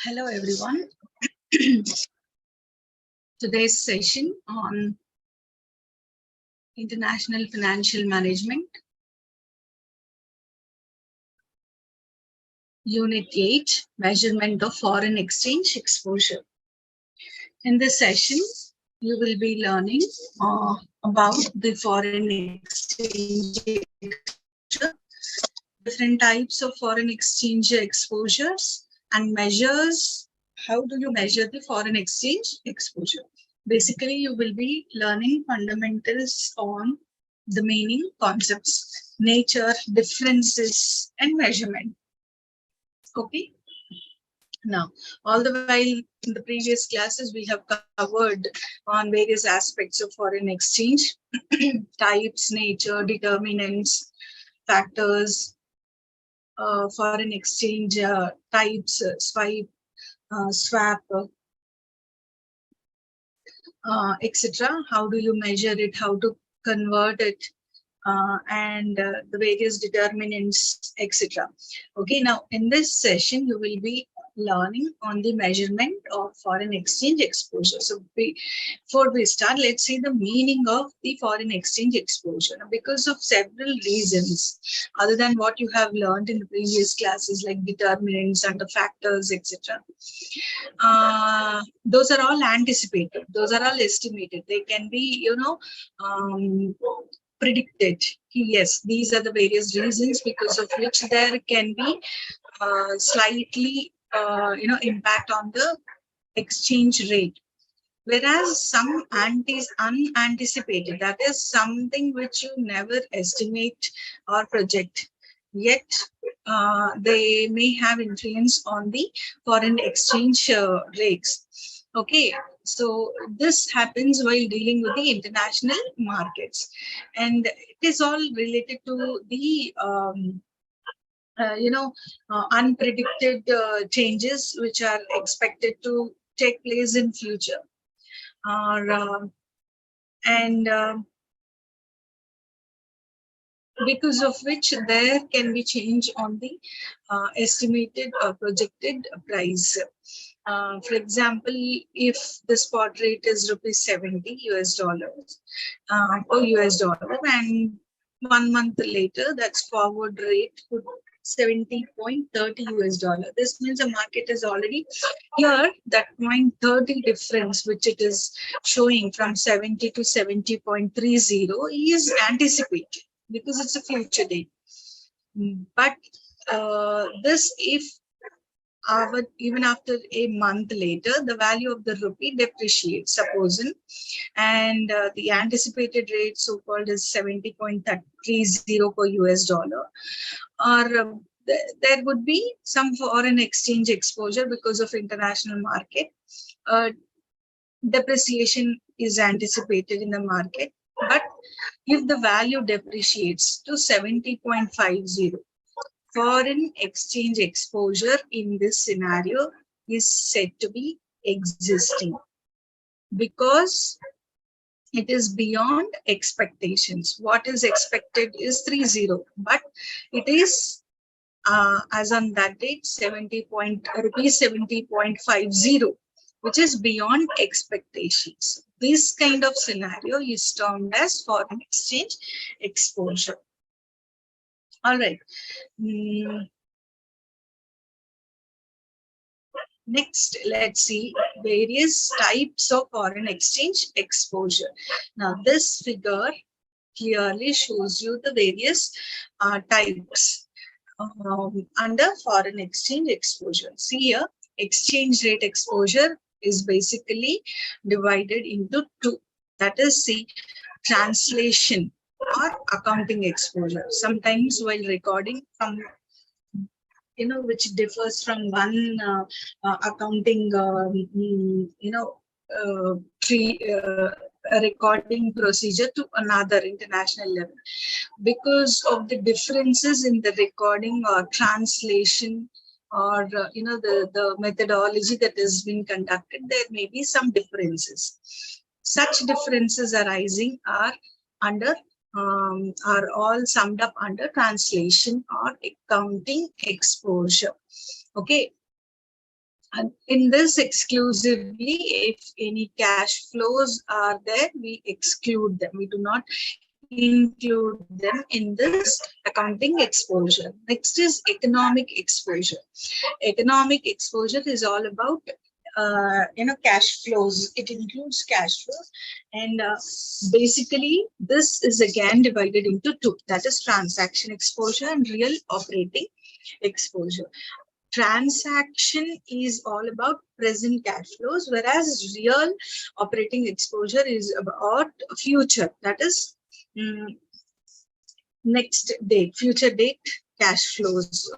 Hello everyone. Today's session on International Financial Management, Unit 8, Measurement of Foreign Exchange Exposure. In this session, you will be learning about the foreign exchange exposure, different types of foreign exchange exposures, and measures. How do you measure the foreign exchange exposure? Basically, you will be learning fundamentals on the meaning, concepts, nature, differences, and measurement. Okay. Now, all the while in the previous classes, we have covered on various aspects of foreign exchange, types, nature, determinants, factors, foreign exchange types, swap, etc. How do you measure it? How to convert it? And the various determinants, etc. Okay, now in this session, you will be learning on the measurement of foreign exchange exposure. So before we start, let's see the meaning of the foreign exchange exposure. Now, because of several reasons, other than what you have learned in the previous classes, like determinants and the factors, etc. Those are all anticipated. Those are all estimated. They can be, predicted. Yes, these are the various reasons because of which there can be slightly impact on the exchange rate, whereas some unanticipated, that is something which you never estimate or project, yet they may have influence on the foreign exchange rates. Okay, so this happens while dealing with the international markets, and it is all related to the unpredicted changes which are expected to take place in future, and because of which there can be change on the estimated or projected price. For example, if the spot rate is rupees 70 US dollars per US dollar, and 1 month later, that's forward rate could 70.30 US dollar. This means the market is already here, that 0.30 difference, which it is showing from 70 to 70.30 is anticipated because it's a future date. But this, if even after a month later, the value of the rupee depreciates, supposing, and the anticipated rate so-called is 70.30 per US dollar, or there would be some foreign exchange exposure because of international market. Depreciation is anticipated in the market, but if the value depreciates to 70.50, foreign exchange exposure in this scenario is said to be existing because it is beyond expectations. What is expected is 30, but it is as on that date 70.50, which is beyond expectations. This kind of scenario is termed as foreign exchange exposure. All right. Next, let's see various types of foreign exchange exposure. Now, this figure clearly shows you the various types under foreign exchange exposure. See here, exchange rate exposure is basically divided into two. That is, see, translation or accounting exposure. Sometimes while recording from, which differs from one accounting, recording procedure to another international level. Because of the differences in the recording or translation, or the methodology that has been conducted, there may be some differences. Such differences arising are all summed up under translation or accounting exposure. Okay. And in this exclusively, if any cash flows are there, we exclude them. We do not include them in this accounting exposure. Next is economic exposure. Economic exposure is all about cash flows. It includes cash flows, and basically this is again divided into two, that is transaction exposure and real operating exposure. Transaction is all about present cash flows, whereas real operating exposure is about future, that is next date, future date cash flows.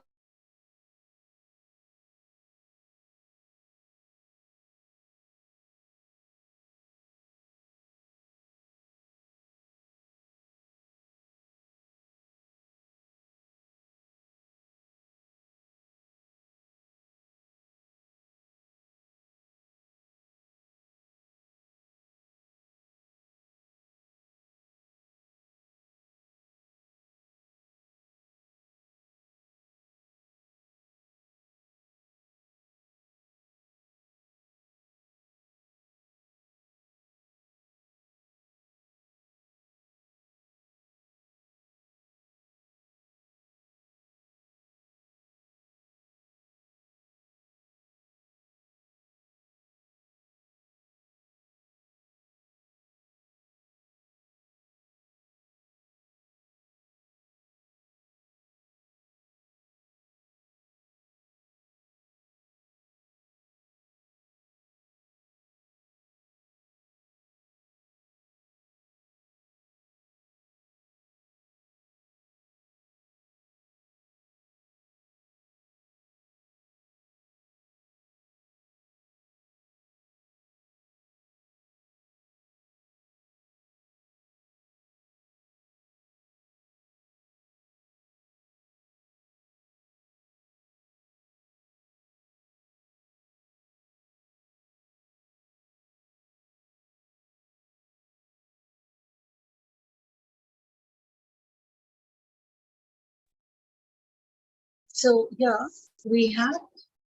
So here we have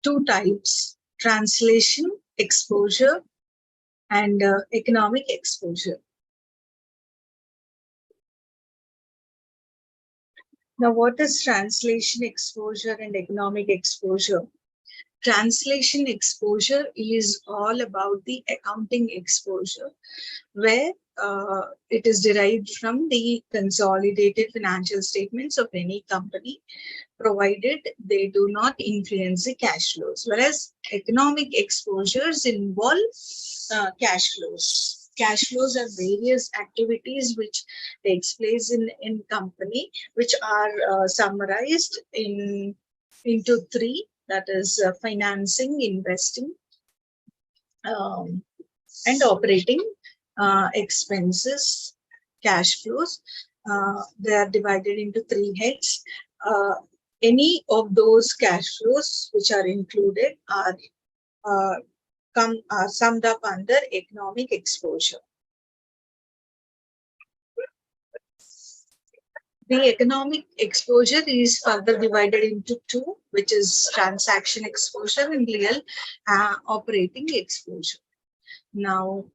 two types: translation exposure and economic exposure. Now, what is translation exposure and economic exposure? Translation exposure is all about the accounting exposure, where it is derived from the consolidated financial statements of any company, provided they do not influence the cash flows. Whereas economic exposures involve cash flows. Cash flows are various activities which takes place in company, which are summarized into three, that is financing, investing, and operating expenses, cash flows. They are divided into three heads. Any of those cash flows which are included are summed up under economic exposure. The economic exposure is further divided into two, which is transaction exposure and real operating exposure. Now,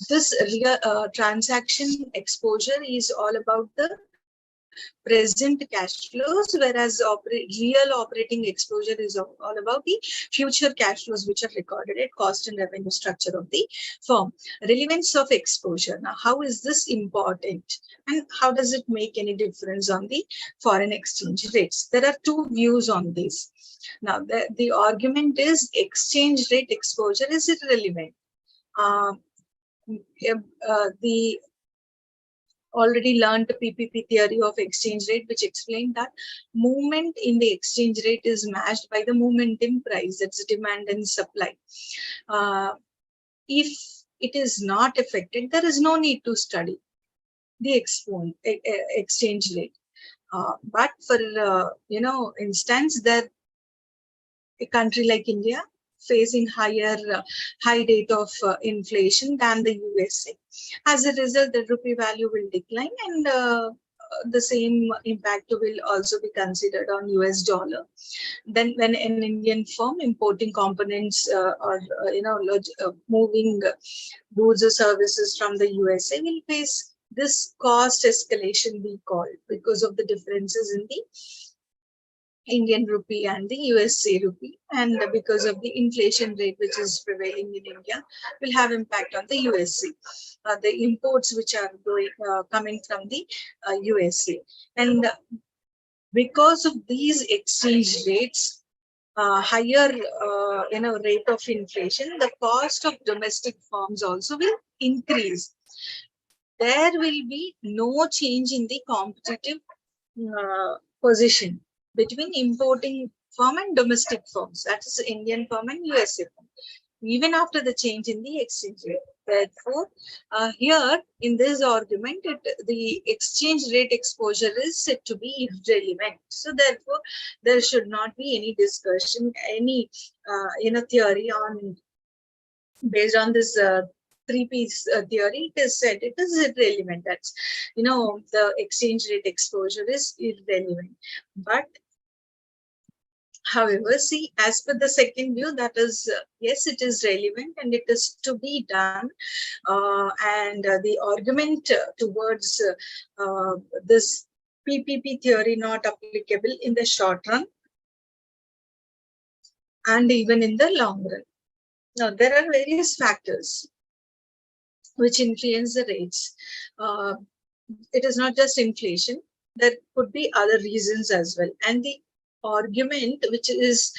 this real transaction exposure is all about the present cash flows, whereas real operating exposure is all about the future cash flows, which are recorded at cost and revenue structure of the firm. Relevance of exposure. Now, how is this important, and how does it make any difference on the foreign exchange rates? There are two views on this. Now, the argument is exchange rate exposure is irrelevant. The already learned PPP theory of exchange rate, which explained that movement in the exchange rate is matched by the movement in price, that's demand and supply. If it is not affected, there is no need to study the exchange rate. But for instance, that a country like India facing high rate of inflation than the USA. As a result, the rupee value will decline, and the same impact will also be considered on US dollar. Then when an Indian firm importing components or moving goods or services from the USA will face this cost escalation, we call it, because of the differences in the Indian rupee and the USA rupee, and because of the inflation rate which is prevailing in India, will have impact on the USA. The imports which are coming from the USA, and because of these exchange rates, higher rate of inflation, the cost of domestic firms also will increase. There will be no change in the competitive position between importing firm and domestic firms, that is Indian firm and USA firm, even after the change in the exchange rate. Therefore, here in this argument, the exchange rate exposure is said to be irrelevant. So therefore, there should not be any discussion, any theory on based on this three-piece theory. It is said it is irrelevant. That's the exchange rate exposure is irrelevant. But however, see, as per the second view, that is, yes, it is relevant and it is to be done. And the argument towards this PPP theory not applicable in the short run and even in the long run. Now, there are various factors which influence the rates. It is not just inflation. There could be other reasons as well. And the argument which is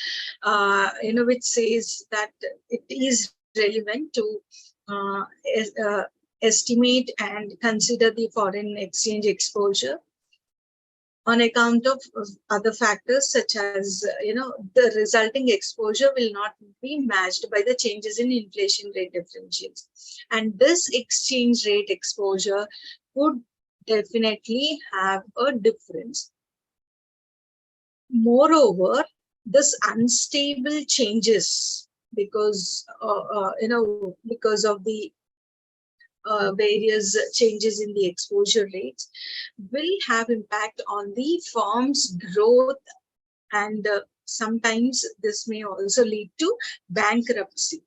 which says that it is relevant to estimate and consider the foreign exchange exposure on account of other factors, such as the resulting exposure will not be matched by the changes in inflation rate differentials, and this exchange rate exposure would definitely have a difference. Moreover, this unstable changes because because of the various changes in the exposure rates will have impact on the firm's growth, and sometimes this may also lead to bankruptcy.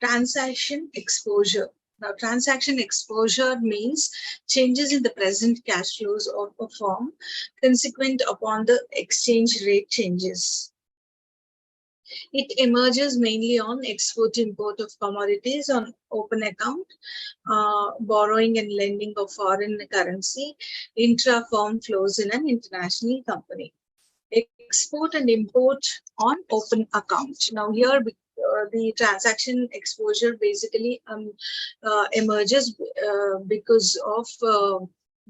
Transaction exposure. Now, transaction exposure means changes in the present cash flows of a firm consequent upon the exchange rate changes. It emerges mainly on export-import of commodities on open account, borrowing and lending of foreign currency, intra-firm flows in an international company. Export and import on open account. Now here the transaction exposure basically emerges because of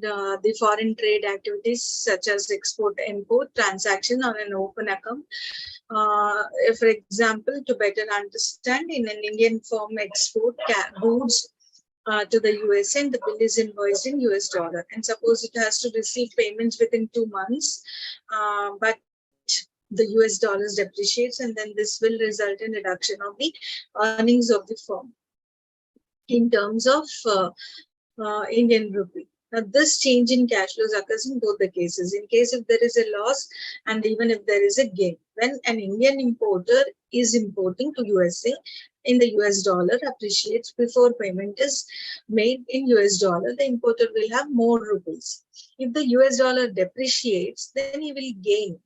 the foreign trade activities such as export import transaction on an open account. For example, to better understand, in an Indian firm export goods to the US and the bill is invoiced in US dollar, and suppose it has to receive payments within 2 months, but the US dollars depreciates, and then this will result in reduction of the earnings of the firm in terms of Indian rupee. Now, this change in cash flows occurs in both the cases. In case if there is a loss and even if there is a gain. When an Indian importer is importing to USA, in the US dollar appreciates before payment is made in US dollar, the importer will have more rupees. If the US dollar depreciates, then he will gain.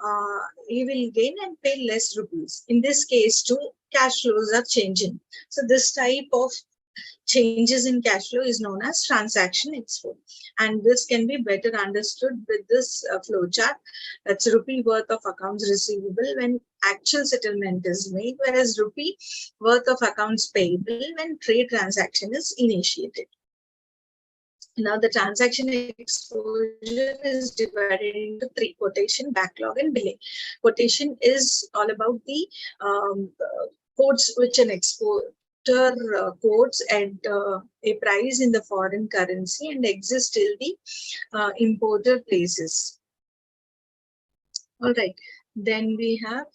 And pay less rupees. In this case, too, cash flows are changing. So this type of changes in cash flow is known as transaction expo, and this can be better understood with this flow chart. That's rupee worth of accounts receivable when actual settlement is made, whereas rupee worth of accounts payable when trade transaction is initiated. Now, the transaction exposure is divided into three: quotation, backlog, and billing. Quotation is all about the quotes which an exporter quotes at a price in the foreign currency and exists till the importer places. All right, then we have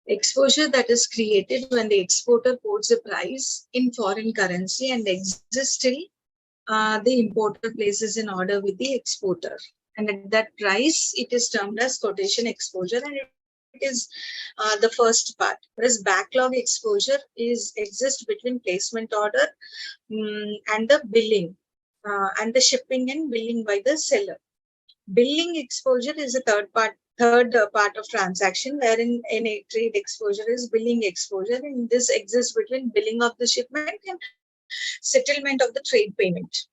exposure that is created when the exporter quotes a price in foreign currency and exists till the importer places an order with the exporter. And at that price, it is termed as quotation exposure, and it is the first part. Whereas backlog exposure exists between placement order and the billing and the shipping and billing by the seller. Billing exposure is a third part of transaction, wherein a trade exposure is billing exposure, and this exists between billing of the shipment and settlement of the trade payment.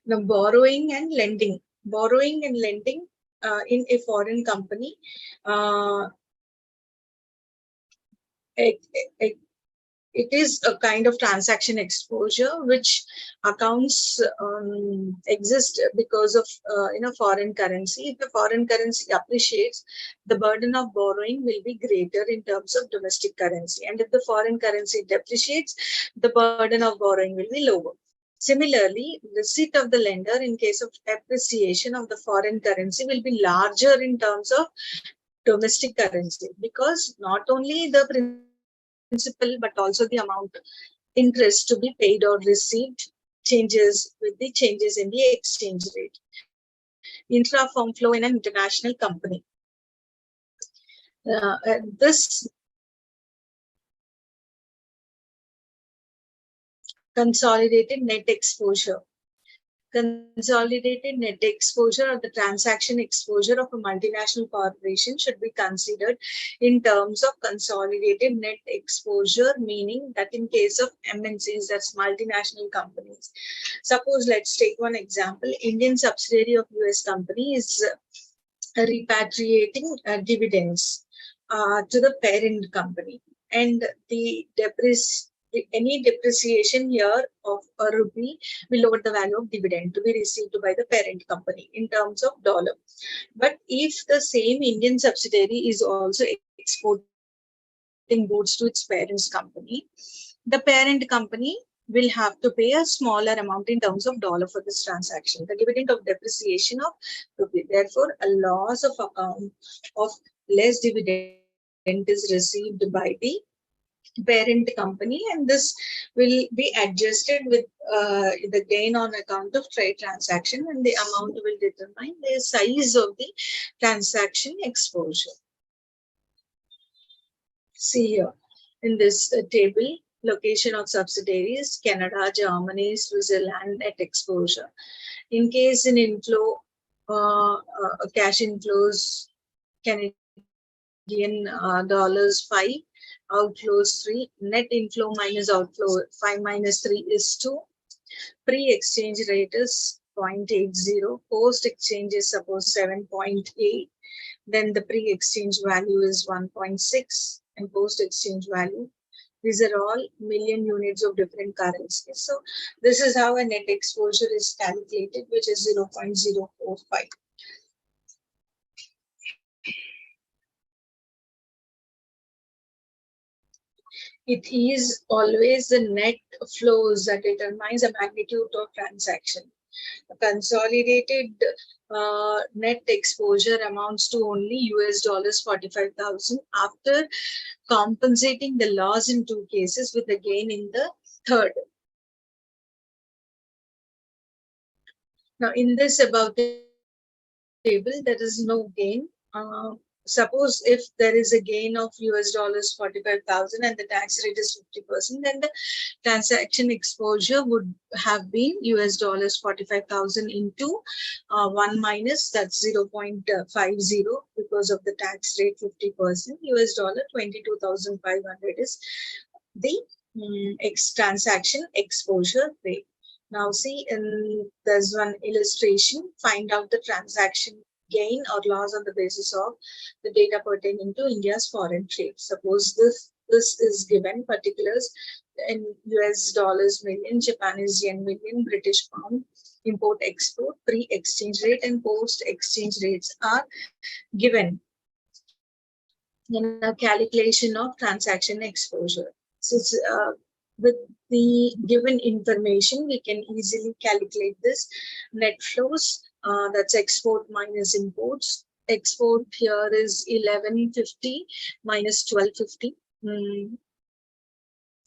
Now, borrowing and lending. Borrowing and lending in a foreign company. It is a kind of transaction exposure which accounts exist because of foreign currency. If the foreign currency appreciates, the burden of borrowing will be greater in terms of domestic currency, and if the foreign currency depreciates, the burden of borrowing will be lower. Similarly, receipt of the lender in case of appreciation of the foreign currency will be larger in terms of domestic currency, because not only the principal but also the amount interest to be paid or received changes with the changes in the exchange rate. Intra-firm flow in an international company. This consolidated net exposure. Consolidated net exposure or the transaction exposure of a multinational corporation should be considered in terms of consolidated net exposure, meaning that in case of MNCs, that's multinational companies. Suppose, let's take one example. Indian subsidiary of US company is repatriating dividends to the parent company, and any depreciation here of a rupee will lower the value of dividend to be received by the parent company in terms of dollar. But if the same Indian subsidiary is also exporting goods to its parent's company, the parent company will have to pay a smaller amount in terms of dollar for this transaction, the dividend of depreciation of rupee. Therefore, a loss of account of less dividend is received by the parent company, and this will be adjusted with the gain on account of trade transaction, and the amount will determine the size of the transaction exposure. See here in this table, location of subsidiaries: Canada, Germany, Switzerland, net exposure. In case in inflow, cash inflows, Canadian dollars 5, outflows 3, net inflow minus outflow 5 minus 3 is 2. Pre-exchange rate is 0.80, post-exchange is suppose 7.8, then the pre-exchange value is 1.6 and post-exchange value. These are all million units of different currencies. So this is how a net exposure is calculated, which is 0.045. It is always the net flows that determines the magnitude of transaction. A consolidated net exposure amounts to only US dollars 45,000 after compensating the loss in 2 cases with a gain in the third. Now, in this above table, there is no gain. Suppose if there is a gain of US dollars 45,000 and the tax rate is 50%, then the transaction exposure would have been US dollars 45,000 into 1 minus, that's 0.50, because of the tax rate 50%. US dollar 22,500 is the transaction exposure rate. Now see, there's one illustration. Find out the transaction gain or loss on the basis of the data pertaining to India's foreign trade. Suppose this is given particulars in US dollars million, Japanese yen million, British pound, import export, pre-exchange rate and post-exchange rates are given in a calculation of transaction exposure. So with the given information, we can easily calculate this net flows. That's export minus imports. Export here is 1150 minus 1250,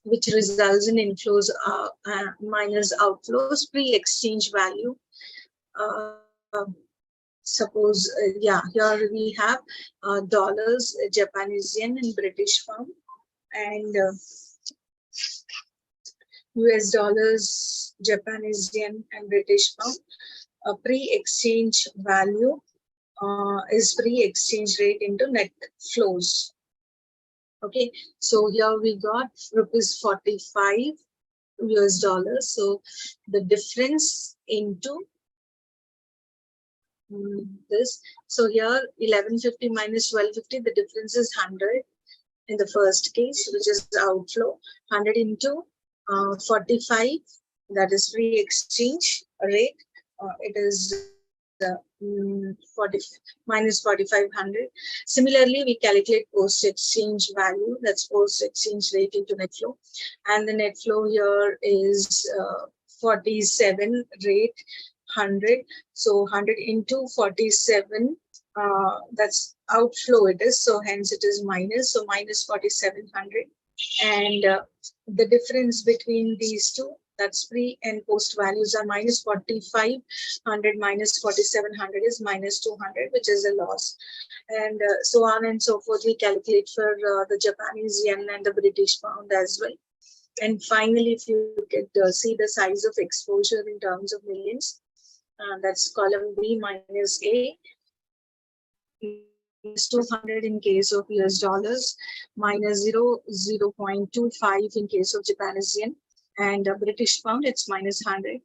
which results in inflows minus outflows. Pre-exchange value. Suppose, here we have dollars, Japanese yen, and British pound, and US dollars, Japanese yen, and British pound. A pre-exchange value is pre-exchange rate into net flows. Okay, so here we got rupees 45 US dollars. So the difference into this. So here 1150 minus 1250, the difference is 100 in the first case, which is the outflow. 100 into 45, that is pre-exchange rate. It is 40 minus 4500. Similarly, we calculate post-exchange value, that's post-exchange rate into net flow, and the net flow here is 47 rate 100. So 100 into 47, that's outflow it is, so hence it is minus, so minus 4700. And the difference between these two, that's pre and post values, are minus 4500 minus 4700 is minus 200, which is a loss. And so on and so forth, we calculate for the Japanese yen and the British pound as well. And finally, if you could see the size of exposure in terms of millions, that's column B minus A, minus 200 in case of US dollars, minus 0.25 in case of Japanese yen, and British pound, it's minus 100.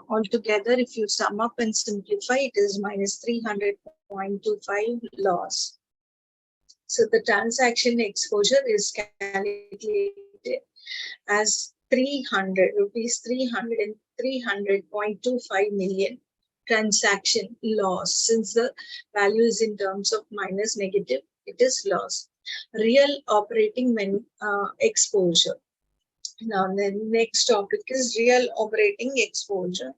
Altogether, if you sum up and simplify, it is minus 300.25 loss. So the transaction exposure is calculated as 300.25 million transaction loss. Since the value is in terms of minus negative, it is loss. Real operating exposure. Now the next topic is real operating exposure.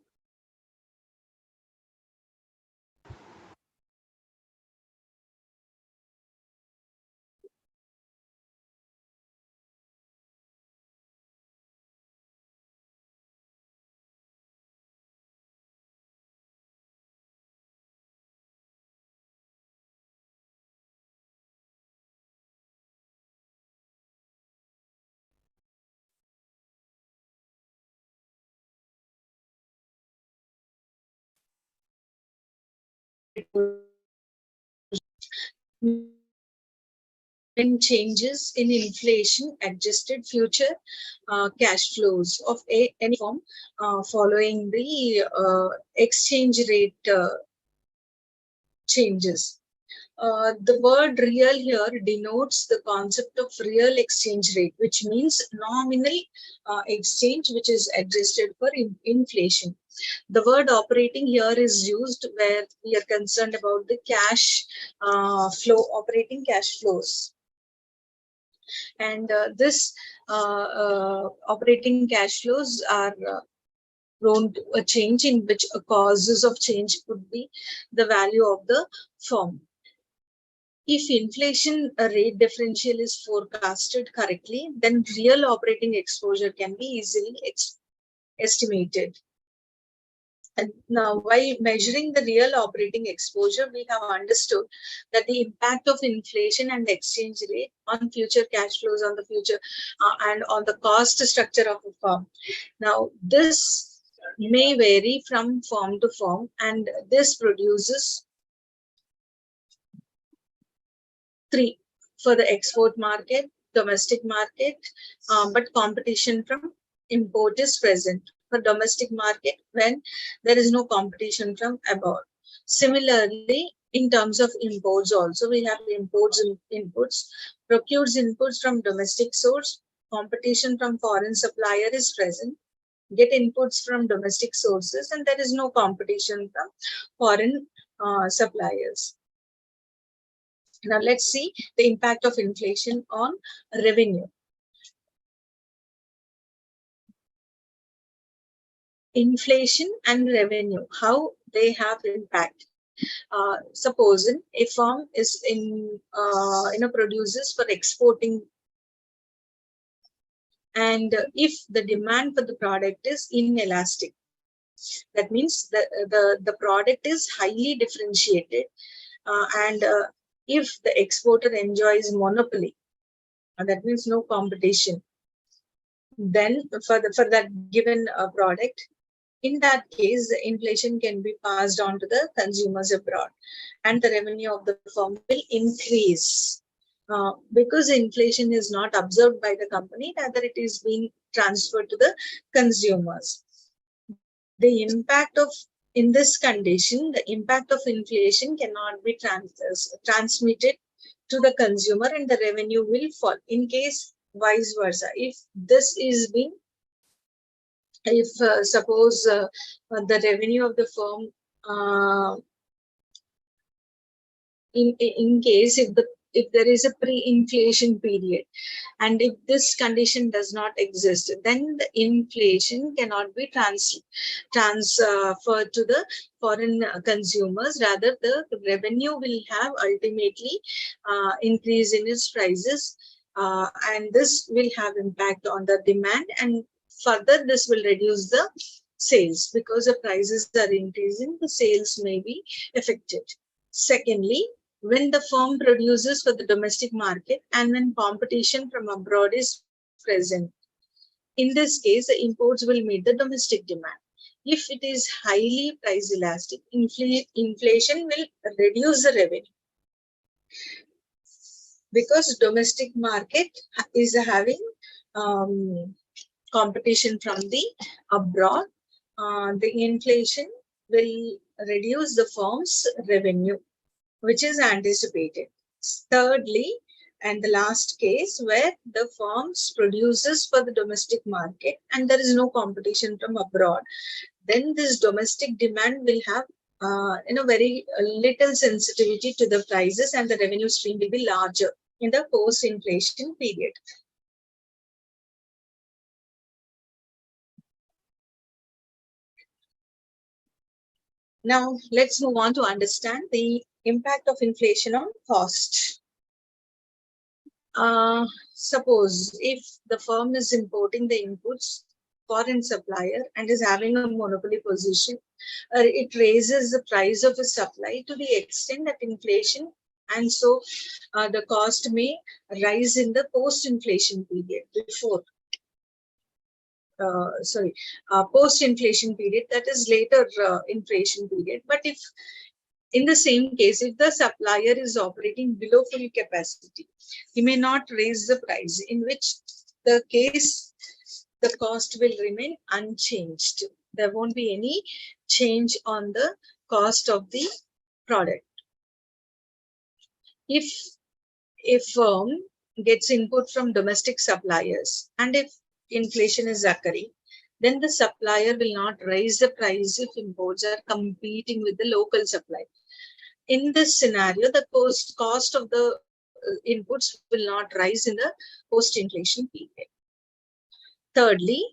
When changes in inflation adjusted future cash flows of any form following the exchange rate changes. The word real here denotes the concept of real exchange rate, which means nominal exchange which is adjusted for inflation. The word operating here is used where we are concerned about the cash flow, operating cash flows. And this operating cash flows are prone to a change, in which causes of change could be the value of the firm. If inflation rate differential is forecasted correctly, then real operating exposure can be easily estimated. And now, while measuring the real operating exposure, we have understood that the impact of inflation and exchange rate on future cash flows, on the future and on the cost structure of a firm. Now, this may vary from firm to firm, and this produces three: for the export market, domestic market, but competition from import is present. For domestic market, when there is no competition from abroad. Similarly, in terms of imports also, we have imports and inputs, procures inputs from domestic source, competition from foreign supplier is present, get inputs from domestic sources, and there is no competition from foreign suppliers. Now let's see the impact of inflation on revenue. Inflation and revenue, how they have impact. Suppose a firm is produces for exporting, and if the demand for the product is inelastic, that means the product is highly differentiated, and if the exporter enjoys monopoly, that means no competition, then for that given product, in that case, the inflation can be passed on to the consumers abroad, and the revenue of the firm will increase. Because inflation is not observed by the company, rather it is being transferred to the consumers. The impact of, in this condition, the impact of inflation cannot be transmitted to the consumer, and the revenue will fall. In case vice versa, if this is being, if suppose the revenue of the firm, in case if there is a pre-inflation period, and if this condition does not exist, then the inflation cannot be transferred to the foreign consumers. Rather, the revenue will have ultimately increase in its prices, and this will have impact on the demand, and further this will reduce the sales. Because the prices are increasing, the sales may be affected. Secondly, when the firm produces for the domestic market and when competition from abroad is present, in this case, the imports will meet the domestic demand. If it is highly price elastic, inflation will reduce the revenue. Because domestic market is having competition from the abroad, the inflation will reduce the firm's revenue, which is anticipated. Thirdly, and the last case, where the firms produces for the domestic market and there is no competition from abroad, then this domestic demand will have very little sensitivity to the prices, and the revenue stream will be larger in the post-inflation period. Now, let's move on to understand the impact of inflation on cost. Suppose if the firm is importing the inputs foreign supplier and is having a monopoly position, it raises the price of the supply to the extent that inflation, and so the cost may rise in the post-inflation period post-inflation period, that is later inflation period. But if in the same case, if the supplier is operating below full capacity, he may not raise the price, in which the case the cost will remain unchanged. There won't be any change on the cost of the product. If a firm gets input from domestic suppliers and if inflation is occurring, then the supplier will not raise the price if imports are competing with the local supply. In this scenario, the cost of the inputs will not rise in the post-inflation period. Thirdly,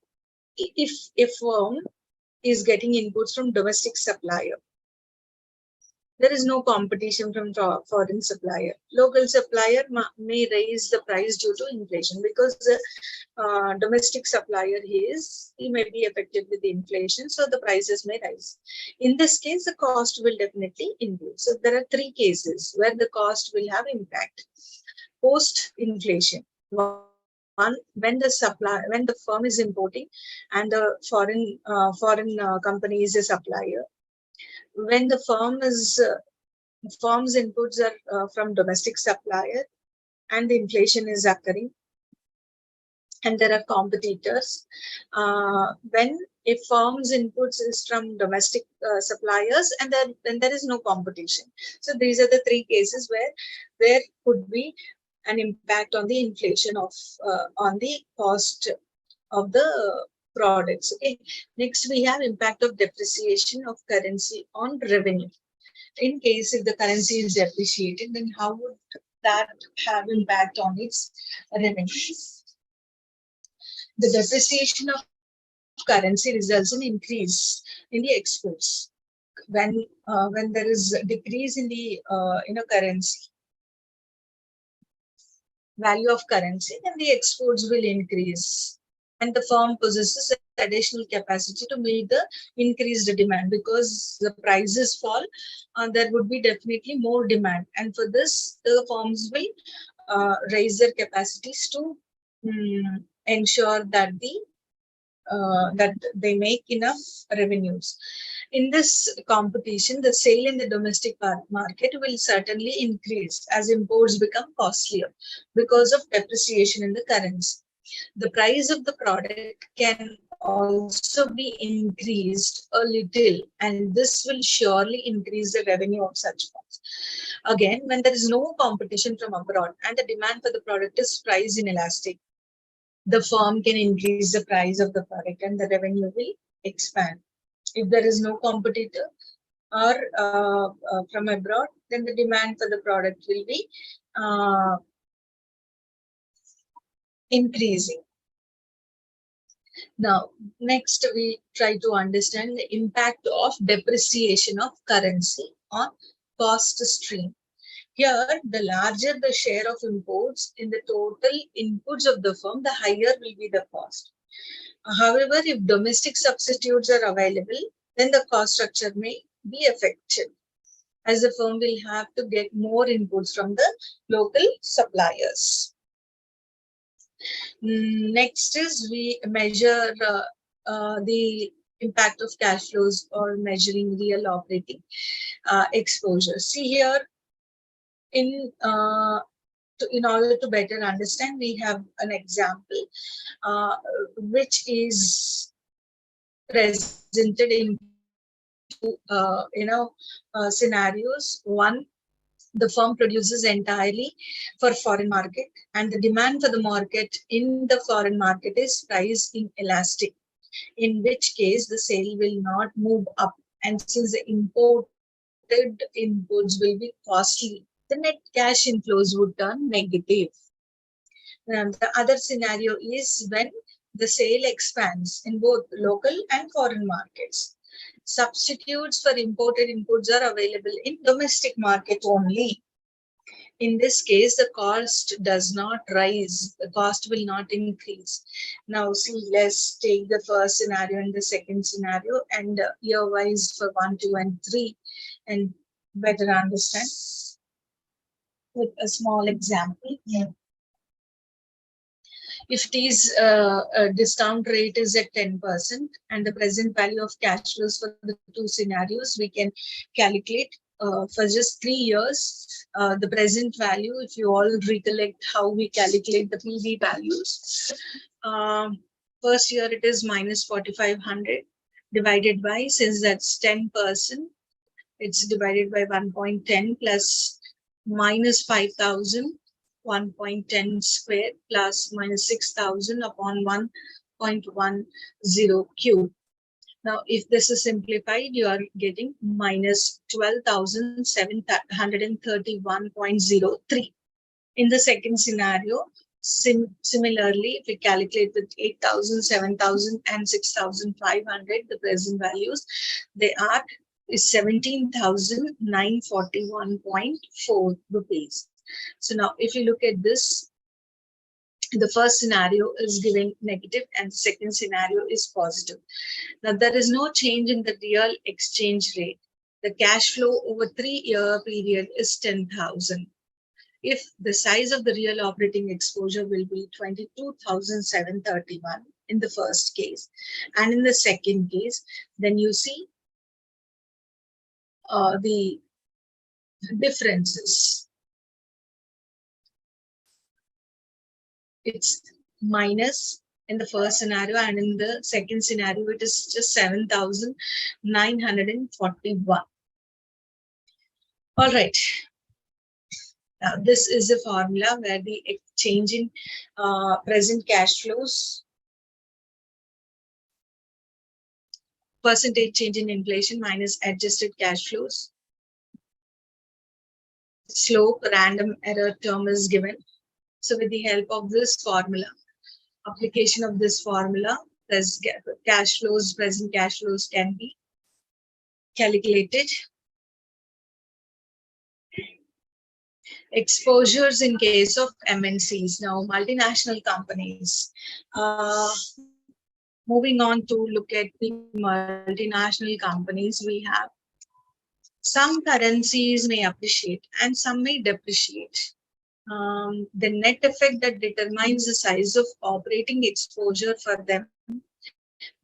if a firm is getting inputs from domestic supplier, there is no competition from foreign supplier. Local supplier may raise the price due to inflation, because the domestic supplier he may be affected with the inflation, so the prices may rise. In this case, the cost will definitely increase. So there are three cases where the cost will have impact. Post-inflation, one, when the firm is importing and the foreign company is a supplier. When the firm's inputs are from domestic supplier and the inflation is occurring and there are competitors. When a firm's inputs is from domestic suppliers and then there is no competition. So these are the three cases where there could be an impact on the inflation of on the cost of the products. Okay. Next, we have impact of depreciation of currency on revenue. In case if the currency is depreciated, then how would that have impact on its revenues? The depreciation of currency results in increase in the exports. When there is a decrease in the currency value of currency, then the exports will increase, and the firm possesses additional capacity to meet the increased demand. Because the prices fall, there would be definitely more demand, and for this the firms will raise their capacities to ensure that that they make enough revenues. In this competition, the sale in the domestic market will certainly increase as imports become costlier because of depreciation in the currency. The price of the product can also be increased a little, and this will surely increase the revenue of such firms. Again, when there is no competition from abroad and the demand for the product is price inelastic, the firm can increase the price of the product and the revenue will expand. If there is no competitor or from abroad, then the demand for the product will be increasing. Now, next we try to understand the impact of depreciation of currency on cost stream. Here, the larger the share of imports in the total inputs of the firm, the higher will be the cost. However, if domestic substitutes are available, then the cost structure may be affected, as the firm will have to get more inputs from the local suppliers. Next is we measure the impact of cash flows or measuring real operating exposure. See here, in order to better understand, we have an example which is presented in two scenarios. One, the firm produces entirely for foreign market, and the demand for the market in the foreign market is price inelastic, in which case the sale will not move up. And since the imported inputs will be costly, the net cash inflows would turn negative. The other scenario is when the sale expands in both local and foreign markets. Substitutes for imported inputs are available in domestic market only. In this case, the cost does not rise, the cost will not increase. Now, see, let's take the first scenario and the second scenario, and year wise for 1, 2, and 3, and better understand with a small example. Yeah. If it is a discount rate is at 10% and the present value of cash flows for the two scenarios, we can calculate for just 3 years the present value. If you all recollect how we calculate the PV values, first year it is minus 4,500 divided by, since that's 10%, it's divided by 1.10 plus minus 5,000. 1.10 square plus minus 6,000 upon 1.10 cube. Now, if this is simplified, you are getting minus 12,731.03. In the second scenario, similarly, if we calculate with 8,000, 7,000, and 6,500, the present values, they are 17,941.4 rupees. So now, if you look at this, the first scenario is giving negative and the second scenario is positive. Now, there is no change in the real exchange rate. The cash flow over 3-year period is 10,000. If the size of the real operating exposure will be 22,731 in the first case, and in the second case, then you see the differences. It's minus in the first scenario, and in the second scenario, it is just 7,941. All right. Now, this is a formula where the change in present cash flows, percentage change in inflation minus adjusted cash flows, slope, random error term is given. So with the help of this formula, application of this formula, cash flows, present cash flows can be calculated. Exposures in case of MNCs. Now, multinational companies. Moving on to look at the multinational companies, we have some currencies may appreciate and some may depreciate. The net effect that determines the size of operating exposure for them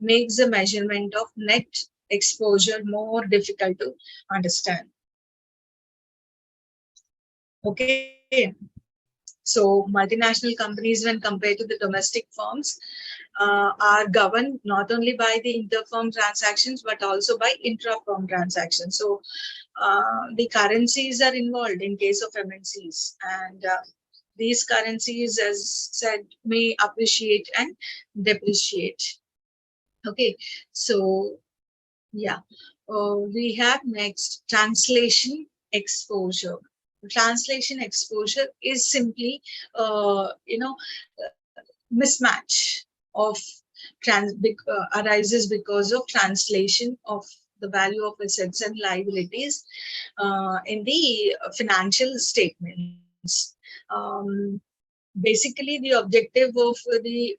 makes the measurement of net exposure more difficult to understand. Okay. So multinational companies, when compared to the domestic firms, are governed not only by the inter-firm transactions, but also by intra-firm transactions. So the currencies are involved in case of MNCs, and these currencies, as said, may appreciate and depreciate. Okay, so yeah, we have next translation exposure. Translation exposure is simply, mismatch of arises because of translation of the value of assets and liabilities in the financial statements. Basically, the objective of the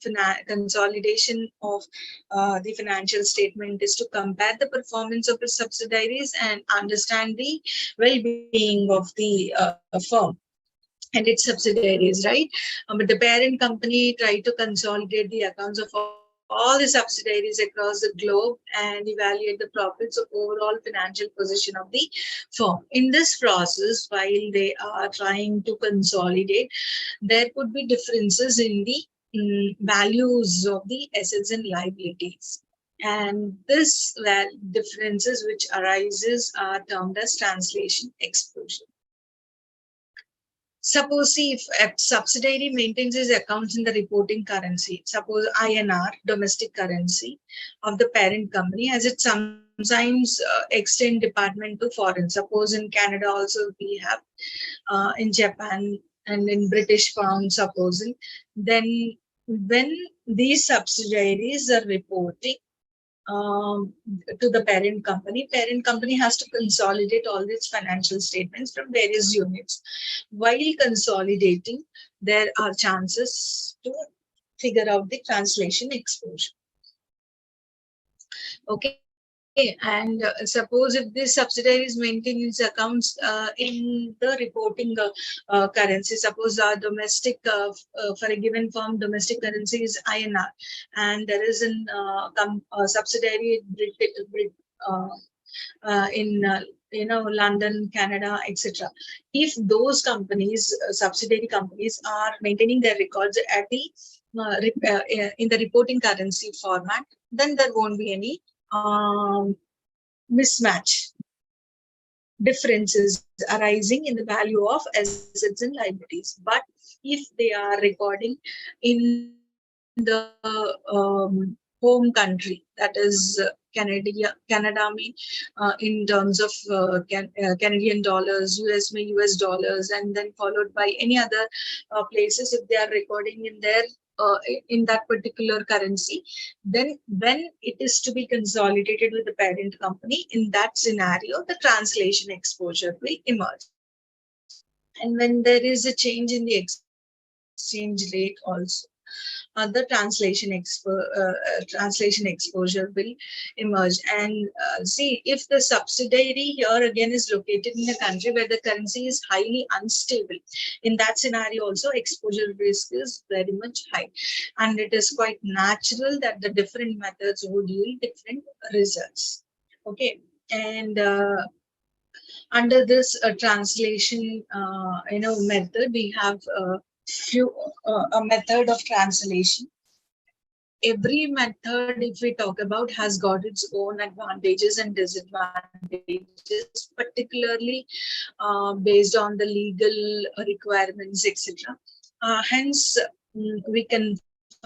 consolidation of the financial statement is to compare the performance of the subsidiaries and understand the well-being of the firm and its subsidiaries, right? But the parent company tried to consolidate the accounts of all the subsidiaries across the globe and evaluate the profits of overall financial position of the firm. In this process, while they are trying to consolidate, there could be differences in the values of the assets and liabilities. And this differences which arises are termed as translation exposure. Suppose if a subsidiary maintains its accounts in the reporting currency, suppose INR, domestic currency of the parent company, as it sometimes extend department to foreign. Suppose in Canada also we have, in Japan and in British pound, supposing, then when these subsidiaries are reporting um, to the parent company has to consolidate all its financial statements from various units. While consolidating, there are chances to figure out the translation exposure. Okay, and suppose if this subsidiary is maintaining its accounts in the reporting currency, suppose our domestic for a given firm, domestic currency is INR, and there is a subsidiary uh, in London, Canada, etc. If those companies, subsidiary companies, are maintaining their records at the in the reporting currency format, then there won't be any mismatch differences arising in the value of assets and liabilities. But if they are recording in the home country, that is Canada may in terms of Canadian dollars, US may US dollars, and then followed by any other places, if they are recording in their in that particular currency, then when it is to be consolidated with the parent company, in that scenario, the translation exposure will emerge. And when there is a change in the exchange rate also, the translation exposure will emerge. And see, if the subsidiary here again is located in a country where the currency is highly unstable, in that scenario also exposure risk is very much high, and it is quite natural that the different methods would yield different results. Okay, and under this translation method, we have a method of translation. Every method, if we talk about, has got its own advantages and disadvantages, particularly based on the legal requirements, etc. Hence, we can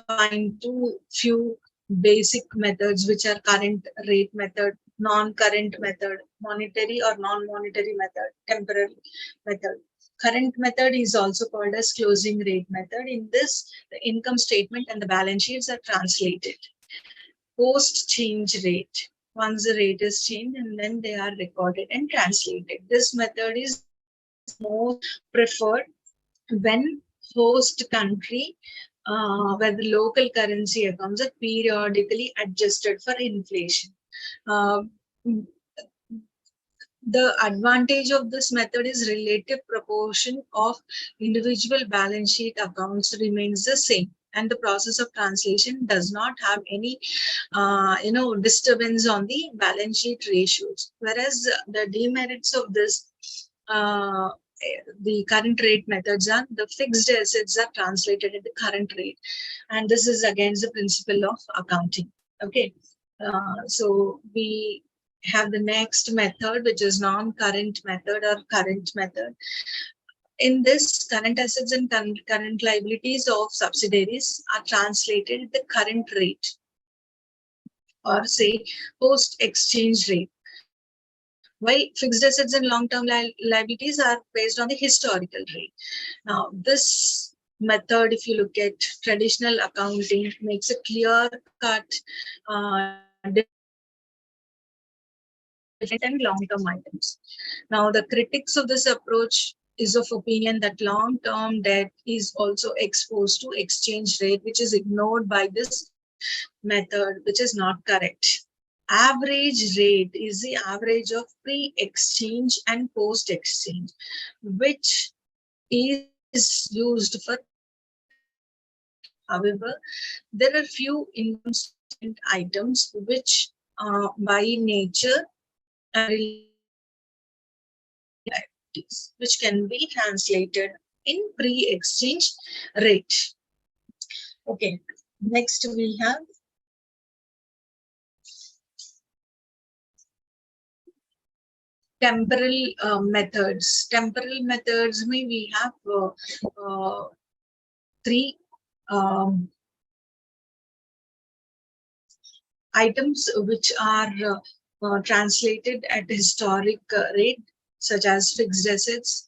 find few basic methods, which are current rate method, non-current method, monetary or non-monetary method, temporary method. Current method is also called as closing rate method. In this, the income statement and the balance sheets are translated. Post change rate, once the rate is changed, and then they are recorded and translated. This method is most preferred when host country where the local currency accounts are periodically adjusted for inflation. Uh, the advantage of this method is relative proportion of individual balance sheet accounts remains the same, and the process of translation does not have any disturbance on the balance sheet ratios. Whereas the demerits of this the current rate methods are the fixed assets are translated at the current rate, and this is against the principle of accounting. Okay, so we have the next method, which is non-current method or current method. In this, current assets and current liabilities of subsidiaries are translated at the current rate, or say post-exchange rate, while fixed assets and long-term liabilities are based on the historical rate. Now, this method, if you look at traditional accounting, makes a clear-cut and long-term items. Now, the critics of this approach is of opinion that long-term debt is also exposed to exchange rate, which is ignored by this method, which is not correct. Average rate is the average of pre-exchange and post-exchange, which is used for translation. However, there are few income statement items which by nature are which can be translated in pre-exchange rate. Okay, next we have temporal methods. Temporal methods mean we have three items which are translated at historic rate, such as fixed assets.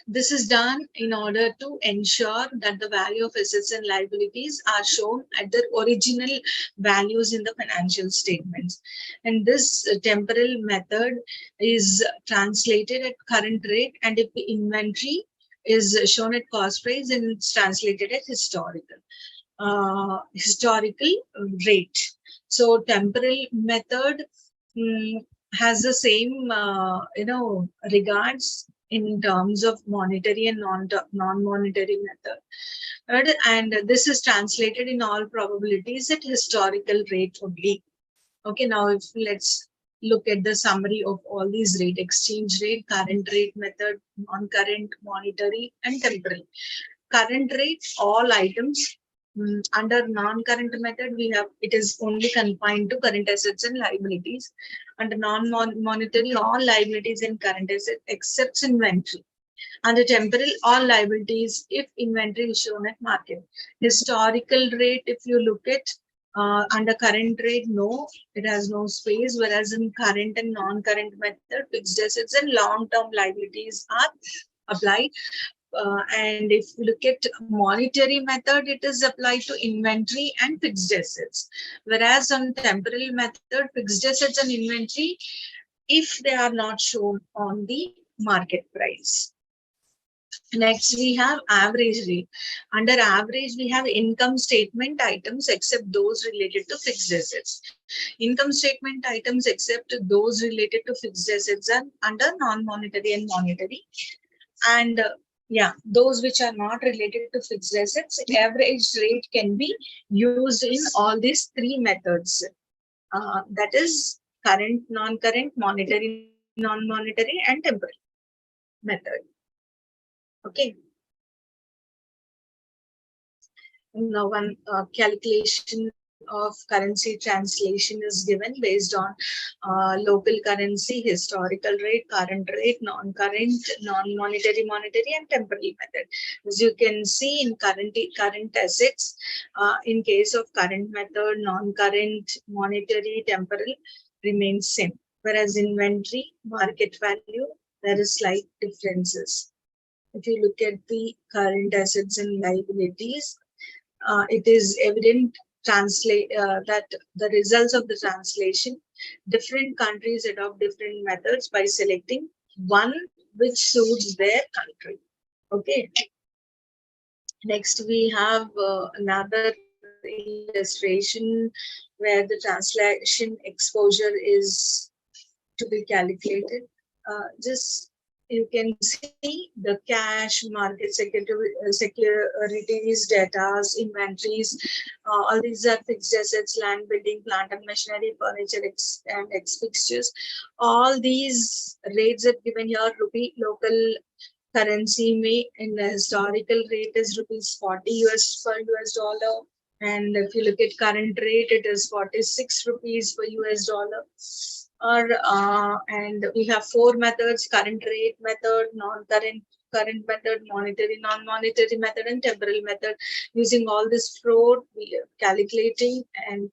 This is done in order to ensure that the value of assets and liabilities are shown at their original values in the financial statements. And this temporal method is translated at current rate, and if the inventory is shown at cost price, then it's translated at historical rate. So temporal method has the same regards in terms of monetary and non-monetary method. Right? And this is translated in all probabilities at historical rate only. Okay, now if let's look at the summary of all these rate: exchange rate, current rate method, non-current, monetary, and temporal. Current rate, all items. Under non-current method, we have it is only confined to current assets and liabilities. Under non-monetary, all liabilities and current assets except inventory. Under temporal, all liabilities if inventory is shown at market. Historical rate, if you look at under current rate, no, it has no space, whereas in current and non-current method, fixed assets and long-term liabilities are applied. And if you look at monetary method, it is applied to inventory and fixed assets. Whereas on temporal method, fixed assets and inventory, if they are not shown on the market price. Next, we have average rate. Under average, we have income statement items except those related to fixed assets. Income statement items except those related to fixed assets are under non-monetary and monetary. And yeah, those which are not related to fixed assets, average rate can be used in all these three methods. That is current, non-current, monetary, non-monetary, and temporal method. Okay. Now, one calculation of currency translation is given based on local currency, historical rate, current rate, non-current, non-monetary, monetary, and temporal method. As you can see in current assets, in case of current method, non-current, monetary, temporal remains same. Whereas inventory, market value, there is slight differences. If you look at the current assets and liabilities, it is evident that the results of the translation, different countries adopt different methods by selecting one which suits their country. Okay. Next, we have another illustration where the translation exposure is to be calculated. Just you can see the cash, market securities, data, inventories. All these are fixed assets, land, building, plant and machinery, furniture, and fixtures. All these rates are given here. Rupee, local currency may in the historical rate is rupees 40 US per US dollar. And if you look at current rate, it is 46 rupees per US dollar. And we have four methods: current rate method, non-current current method, monetary, non-monetary method, and temporal method. Using all this four, we are calculating and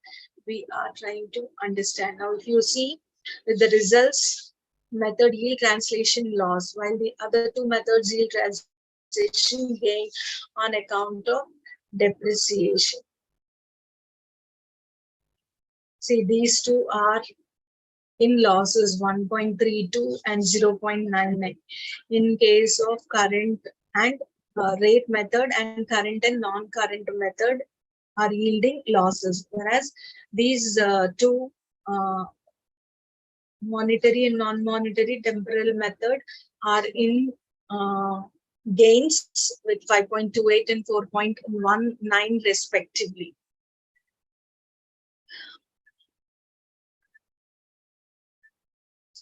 we are trying to understand. Now, if you see with the results, method yield translation loss, while the other two methods yield translation gain on account of depreciation. See, these two are in losses 1.32 and 0.99 in case of current and rate method, and current and non-current method are yielding losses, whereas these two monetary and non-monetary temporal method are in gains with 5.28 and 4.19 respectively.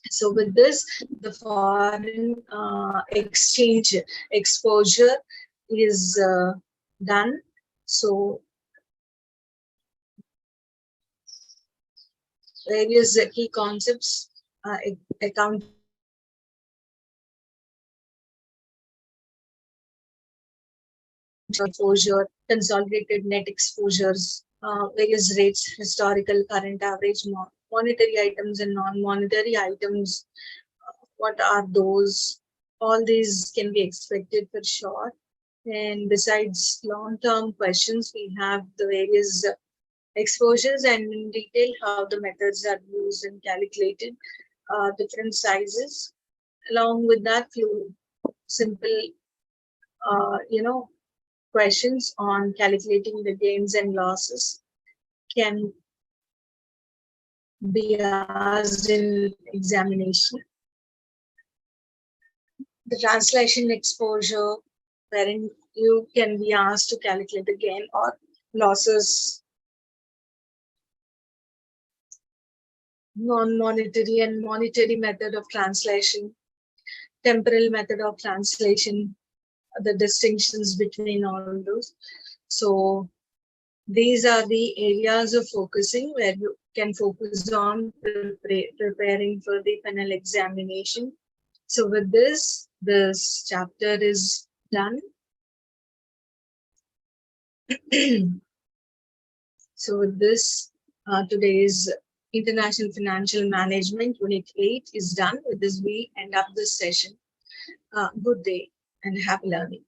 So with this, the foreign exchange exposure is done. So various key concepts account exposure, consolidated net exposures, various rates, historical, current average, monetary items and non-monetary items. What are those? All these can be expected for sure. And besides long-term questions, we have the various exposures and in detail how the methods are used and calculated, different sizes. Along with that, few simple, questions on calculating the gains and losses can be asked in examination. The translation exposure, wherein you can be asked to calculate the gain or losses, non-monetary and monetary method of translation, temporal method of translation, the distinctions between all those. So these are the areas of focusing where you can focus on preparing for the final examination. So with this chapter is done. So with this, today's International Financial Management Unit 8 is done. With this, we end up this session. Good day and happy learning.